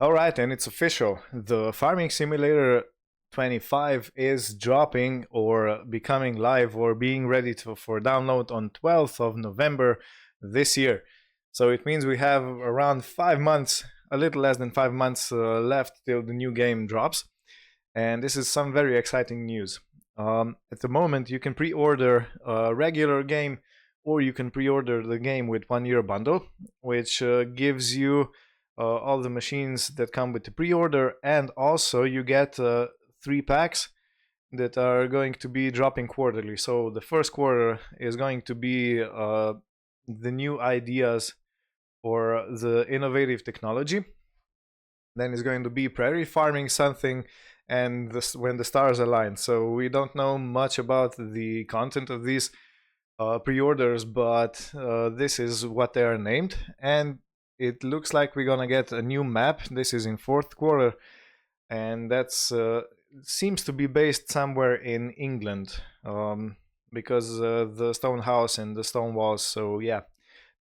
Alright, and it's official. The Farming Simulator 25 is dropping or becoming live or being ready for download on 12th of November this year. So it means we have around 5 months, a little less than 5 months left till the new game drops. And this is some very exciting news. At the moment, you can pre-order a regular game or you can pre-order the game with 1 year bundle, which gives you all the machines that come with the pre-order, and also you get 3 packs that are going to be dropping quarterly. So the first quarter is going to be the new ideas or the innovative technology. Then it's going to be prairie farming something, and this, when the stars align. So we don't know much about the content of these pre-orders, but this is what they are named, and it looks like we're gonna get a new map. This is in fourth quarter, and that's seems to be based somewhere in England, because the stone house and the stone walls. So yeah,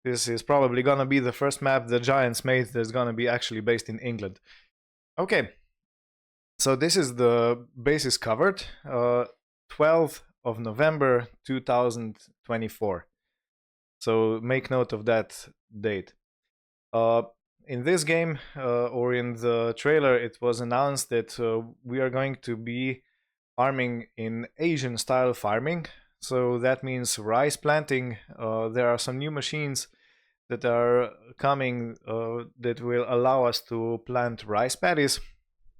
this is probably gonna be the first map the Giants made that's gonna be actually based in England. Okay, so this is the basis covered. 12th of November 2024. So make note of that date. Uh, in this game, or in the trailer, it was announced that we are going to be farming in Asian style farming. So that means rice planting. There are some new machines that are coming that will allow us to plant rice paddies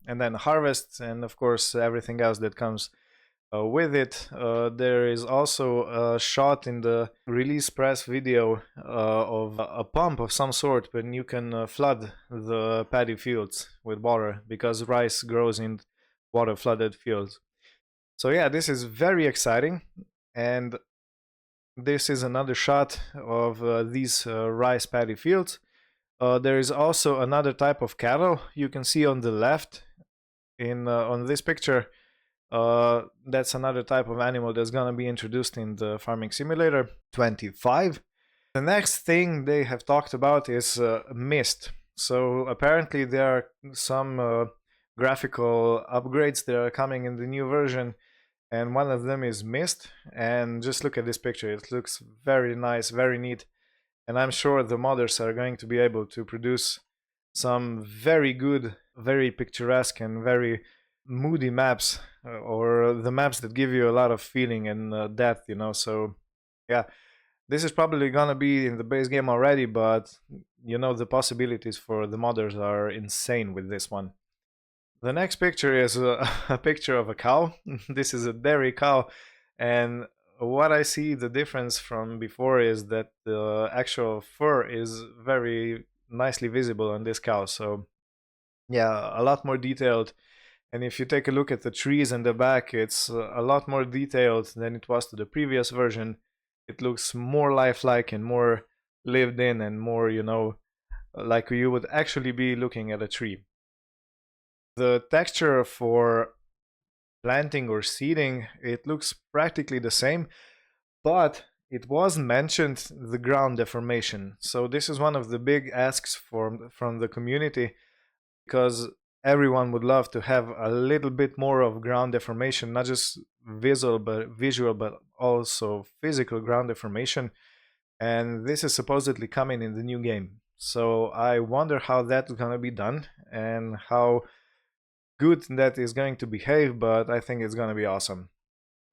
and then harvest, and of course everything else that comes with it. There is also a shot in the release press video of a pump of some sort when you can flood the paddy fields with water, because rice grows in water flooded fields. So yeah, this is very exciting, and this is another shot of these rice paddy fields. There is also another type of cattle you can see on the left in on this picture. That's another type of animal that's gonna be introduced in the Farming Simulator 25. The next thing they have talked about is mist. So apparently there are some graphical upgrades that are coming in the new version, and one of them is mist. And just look at this picture, it looks very nice, very neat, and I'm sure the modders are going to be able to produce some very good, very picturesque and very moody maps, or the maps that give you a lot of feeling and depth, you know. So yeah, this is probably gonna be in the base game already, but you know, the possibilities for the modders are insane with this one. The next picture is a picture of a cow. This is a dairy cow, and what I see the difference from before is that the actual fur is very nicely visible on this cow. So yeah, a lot more detailed. And if you take a look at the trees in the back, it's a lot more detailed than it was to the previous version. It looks more lifelike and more lived in, and more, you know, like you would actually be looking at a tree. The texture for planting or seeding, it looks practically the same, but it was mentioned the ground deformation. So this is one of the big asks from the community, because everyone would love to have a little bit more of ground deformation, not just visual but also physical ground deformation. And this is supposedly coming in the new game. So I wonder how that's going to be done and how good that is going to behave, but I think it's going to be awesome.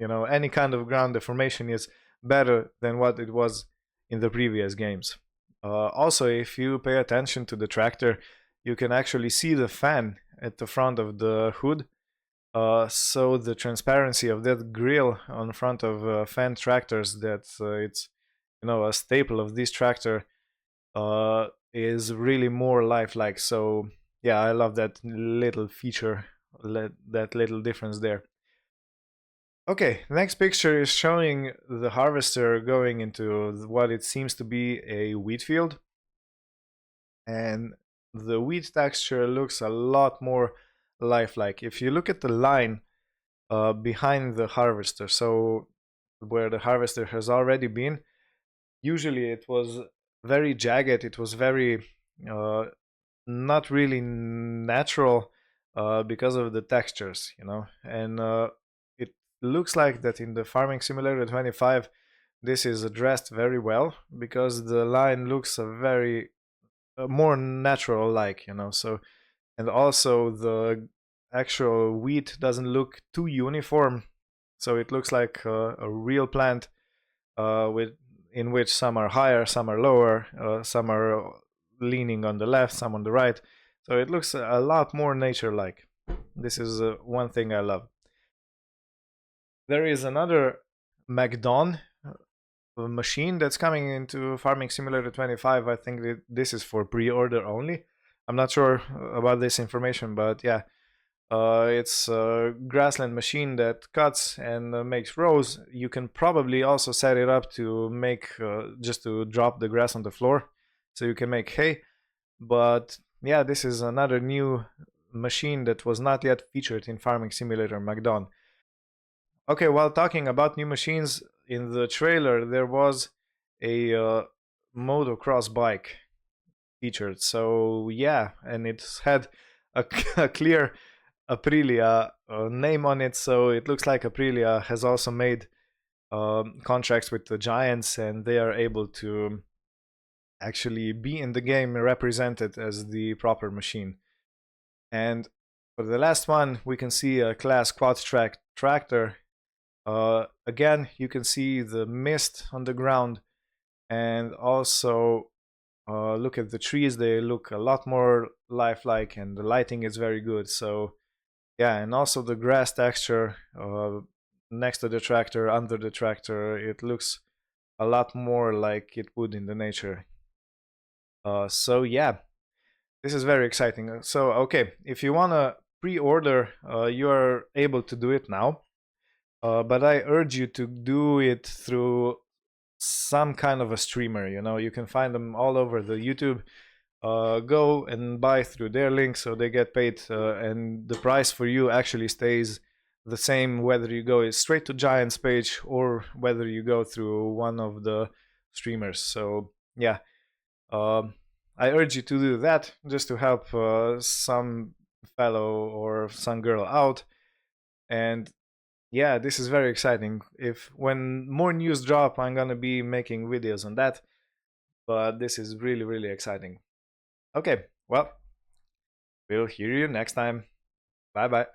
You know, any kind of ground deformation is better than what it was in the previous games. Also, if you pay attention to the tractor, you can actually see the fan at the front of the hood. So the transparency of that grill on front of fan tractors, that it's, you know, a staple of this tractor, is really more lifelike. So yeah, I love that little feature, that little difference there. Okay, next picture is showing the harvester going into what it seems to be a wheat field. And the wheat texture looks a lot more lifelike. If you look at the line behind the harvester, so where the harvester has already been, usually it was very jagged, it was very not really natural because of the textures, and it looks like that in the Farming Simulator 25 this is addressed very well because the line looks a very more natural like, so, and also the actual wheat doesn't look too uniform, so it looks like a real plant with in which some are higher, some are lower, some are leaning on the left, some on the right. So it looks a lot more nature-like. This is one thing I love. There is another MacDon machine that's coming into Farming Simulator 25. I think that this is for pre-order only. I'm not sure about this information, but yeah, it's a grassland machine that cuts and makes rows. You can probably also set it up to make just to drop the grass on the floor, so you can make hay. But yeah, this is another new machine that was not yet featured in Farming Simulator MacDon. Okay, while talking about new machines, in the trailer there was a motocross bike featured. So yeah, and it had a, a clear Aprilia name on it, so it looks like Aprilia has also made contracts with the Giants, and they are able to actually be in the game represented as the proper machine. And for the last one, we can see a class quad track tractor. Again, you can see the mist on the ground, and also look at the trees. They look a lot more lifelike, and the lighting is very good. So yeah, and also the grass texture next to the tractor, under the tractor, it looks a lot more like it would in the nature. So yeah, this is very exciting. So okay, if you wanna pre-order, you are able to do it now. But I urge you to do it through some kind of a streamer. You can find them all over the YouTube. Go and buy through their link so they get paid, and the price for you actually stays the same whether you go straight to Giant's page or whether you go through one of the streamers. So yeah, um, I urge you to do that just to help some fellow or some girl out. And yeah, this is very exciting. If when more news drop, I'm gonna be making videos on that. But this is really, really exciting. Okay, well, we'll hear you next time. Bye bye.